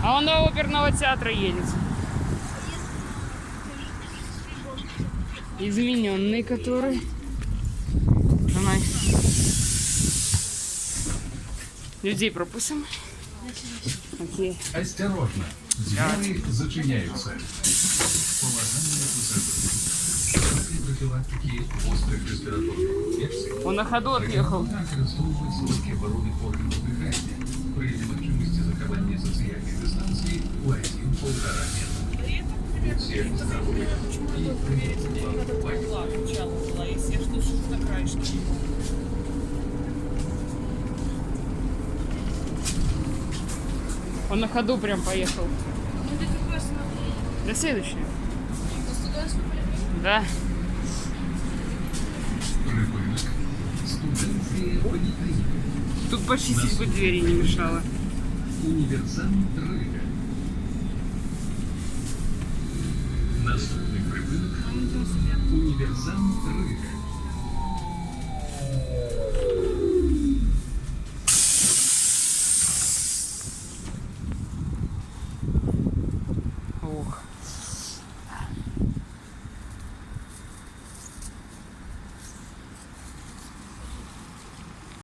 А он до оперного театра едет. Измененный который. Давай. Людей пропустим. Окей. Осторожно, двери зачиняются. Положение пассажиров. При профилактике острых респираторных инфекций Он на ходу отъехал. використовують солодкі ворони органів дихання при неможливості заховання соціальної дистанції у 1,5 метра. Від всіх здоров'я і приймання. Если я жду на краешке. Он на ходу прям поехал. Ну ты какой смотри. Да следующий. Туда смотри. Да. Припинок. Студенція поліклініки. Тут почистить бы двери не мешало. Універсам Рига. Наступний припинок. Універсам Рига.